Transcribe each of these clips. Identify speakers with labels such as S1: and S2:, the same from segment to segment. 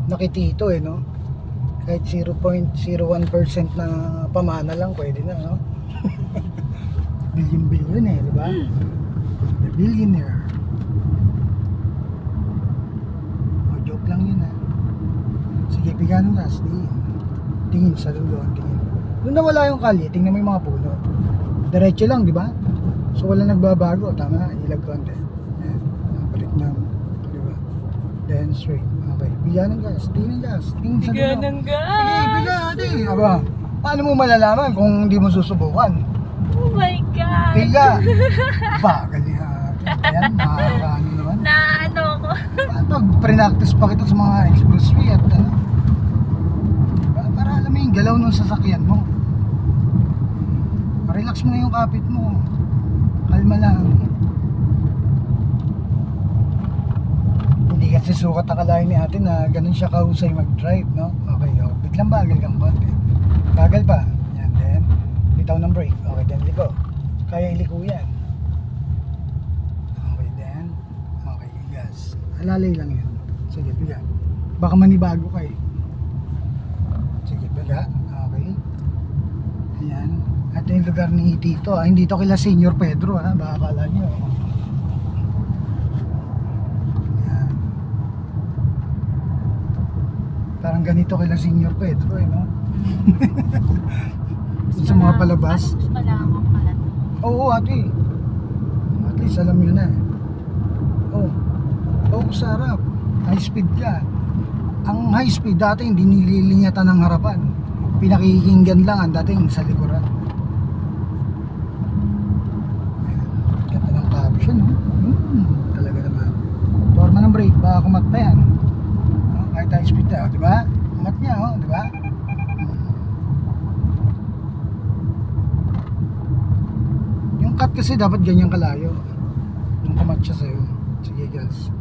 S1: nakitito eh, no? Kahit 0.01% na pamana lang pwede na, no? Billion eh, di ba? The billionaire. O, joke lang yun ah. Sige, bigyan ng gas, tingin sa dulo, tingin. Doon na wala yung kalye, tingnan mo yung mga puno. Diretso lang, di ba? So wala nagbabago, tama na, ilag konti. Ayan, balik ng, di ba? Then straight, okay. Bigyan ng gas, tingin sa dulo.
S2: Bigyan ng gas!
S1: Sige, bigyan, di. Aba, paano mo malalaman kung hindi mo susubukan?
S2: Oh my God!
S1: Tiga! Bagal niya. Ayan, nakakaano naman.
S2: Naano ko.
S1: Pag pre-practice pa kita sa mga expressway at ano. Para alam mo yung galaw ng sasakyan mo. Relax mo na yung kapit mo. Kalma lang. Hindi kasi sukat akalain ni ate na ganun siya kahusay mag-drive, no? Okay, oh. Biglang bagal kang konti. Bagal pa. Yan, then bitaw ng brake. Okay, then liko. Kaya iliko yan. Okay, then okay, gas. Alalay lang yan. Sige, biga. Baka manibago ka eh. Sige, biga. Okay. Ayan. Ito yung lugar ni Tito. Hindi to kila Senior Pedro, ha? Baka akala nyo. Ayan. Parang ganito kila Senior Pedro, eh, no? Sa mga palabas.
S2: Mas malawak pala to.
S1: Oo, ate. At least alam nyo na. Oh. Focus sa harap. High speed ka. Ang high speed dati hindi nililinyatan ng harapan. Pinakikinggan lang ang dating sa likuran. Ganda ng caption, no? Talaga naman. Forma ng brake, baka kumat pa yan. Kahit high speed na, di ba? Kumat niya, oh, di ba? Yung cut kasi dapat ganyan kalayo. Yung kumat siya sa'yo. Sige, guys.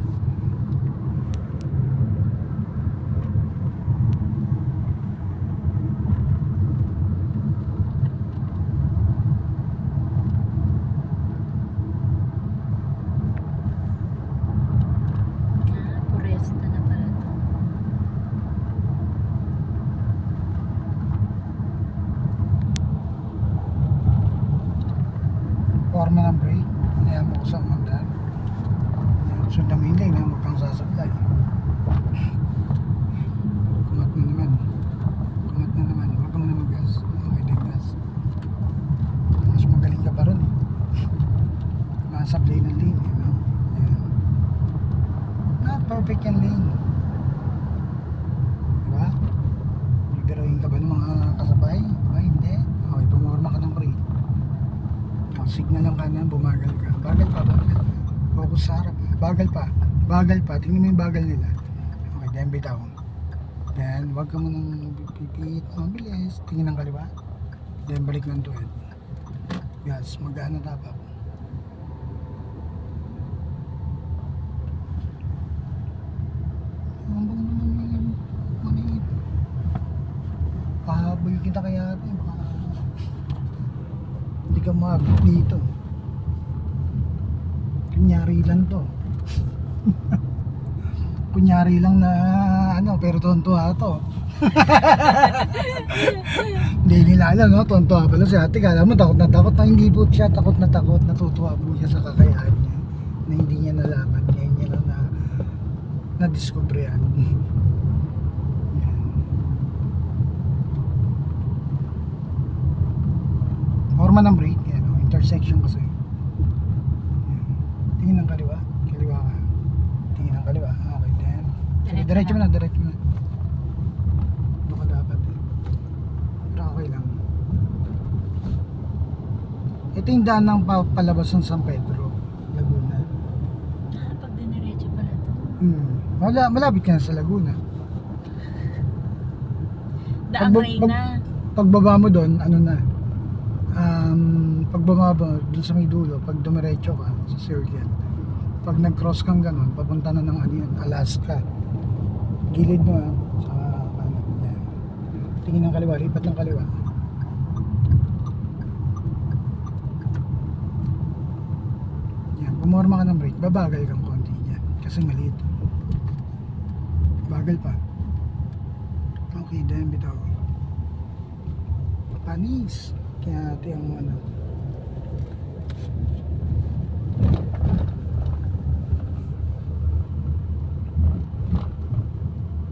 S2: Puresta na pala to.
S1: Forma ng brake. Kaya mo ko sa mandan. Sundan mo yung lane, huwag kang sasablay. Kumat na naman. Kumat na naman. Huwag ka muna mag-gas. Okay, din gas. Mas magaling ka pa ron eh. Masablay ng lane eh, no? Ayan. Not perfect yung lane. Diba? Bibiruin ka ba ng mga kasabay? Diba? Hindi. Okay, pumorma ka ng brake. Signal lang kanan, bumagal ka. Bagal pa, bagal. Focus sa harap. Bagal pa. Bagal pa. Tingnan mo yung bagal nila. Okay, then bitaw. Then, wag ka munang pipit. Mabilis. Tingin ng kaliwa. Then, balik ng tuwid. Gas. Mag-ano dapat. Hambang naman yun. Manip. Pahabol kita kaya ito. Hindi ka maabot dito. Kunyari lang to. Kunyari lang na ano, pero tontuwa to. Hindi nila alam, no? Tontuwa pala si ate. Kala mo takot na takot. Hindi po siya takot. Natutuwa po siya sa kakayahan niya na hindi niya nalaman. Ngayon niya lang na-discover yan. Forma ng brake, yan, no? Intersection kasi. Yan. Tingin ng kaliwa. Kaliwa ka. Tingin ng kaliwa. Okay, then. Sige, diretso mo na. Doon ka dapat eh. Pero okay lang. Ito yung daan ng palabas ng San Pedro, Laguna.
S2: Pag diniretso pala to.
S1: Malapit ka na sa Laguna.
S2: Daangay na.
S1: Pagbaba mo doon, ano na, pagbaba mo doon sa may dulo, pag dumiretso ka sa circle, pag nag-cross kang ganon, papunta na ng ano yun, Alaska. Gilid mo sa kanan. Yan. Tingin ng kaliwa, lipat ng kaliwa. Yan, pumorma ka ng brake, babagal kang konti yan. Kasi maliit. Bagal pa. Okay din, bitaw. Panis. Kaya natin ang ano.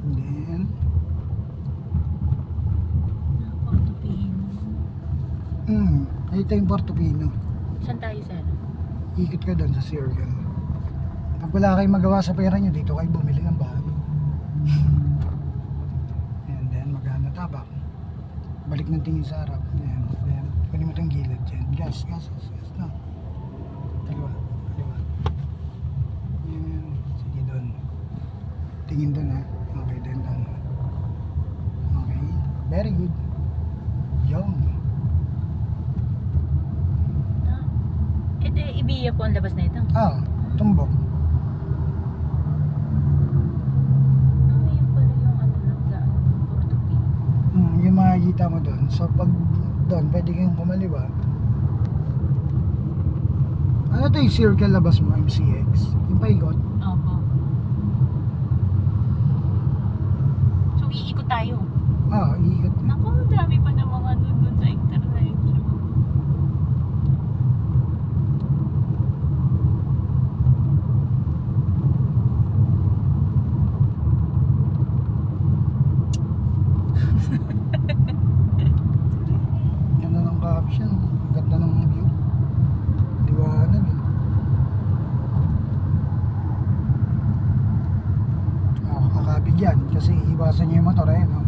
S1: And then,
S2: Portofino.
S1: ito yung Portofino.
S2: Saan tayo, sir?
S1: Ikot ka doon sa circle. Pag wala kayong magawa sa pera nyo, dito kayo bumili ng bahay. And then, magana tabak. Balik ng tingin sa harap. Then, kunin mo itong gilid dyan. Gas. No. Kaliwa. Yan. Sige doon. Tingin doon ha. Okay, then doon. Okay. Very good. Yun.
S2: Ibiya po ang labas na ito.
S1: Tumbok.
S2: Yun pala yung ano lang daan, Portofino.
S1: Yung makikita mo doon. So pag doon, pwede kayong kumaliwa. Ano to yung circle labas mo, MCX? Yung paikot?
S2: Opo. So, iikot tayo.
S1: Iikot na.
S2: Naku, dami pa na mga doon sa internet.
S1: Ganda ng caption. Ganda ng view. Liwanag eh. Kakabig yan. Kasi iwasan nyo yung motor eh. No?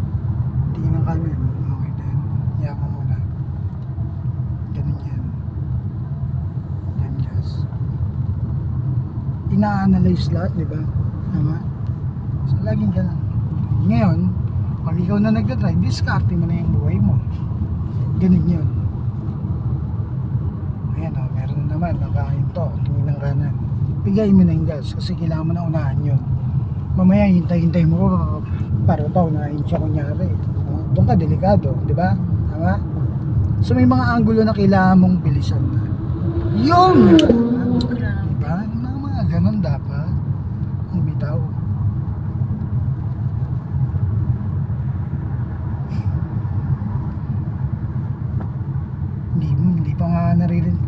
S1: Tingin ng kanan. Okay then. Yama muna. Ganun yan. Then gas. Ina-analyze lahat, di ba? Tama? So laging ganun. Ngayon, pag ikaw na nagdadrive, diskarte mo na yung buhay mo. Ganun yun. Ayan o, meron na naman, nakahinto, tingin ng kanan. Bigay mo na yung gas kasi kailangan mo na unahan yun. Mamaya hintay-hintay mo para pa unahin siya kunyari. Doon ka delikado, di ba? Tama? So may mga angulo na kailangan mong bilisan na. Yun!
S2: Grabe.
S1: Diba? Mga ganun dapat. Ang bitaw. Hindi pa nga naririnig.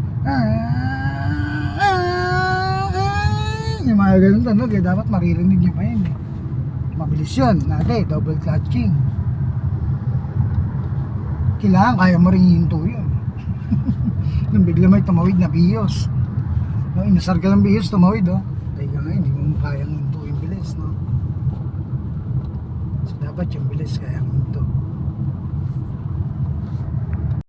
S1: Yung mga ganun tunog eh, dapat maririnig nyo pa yun eh. Mabilis yun, natin, double clutching. Kailangan kaya mo rin hinto yun. Nung bigla may tumawid na bihos. No, inasar ka ng bihos, tumawid oh. Dahil nga hindi mo kayang hinto yung bilis, no? So dapat yung bilis kayang hinto.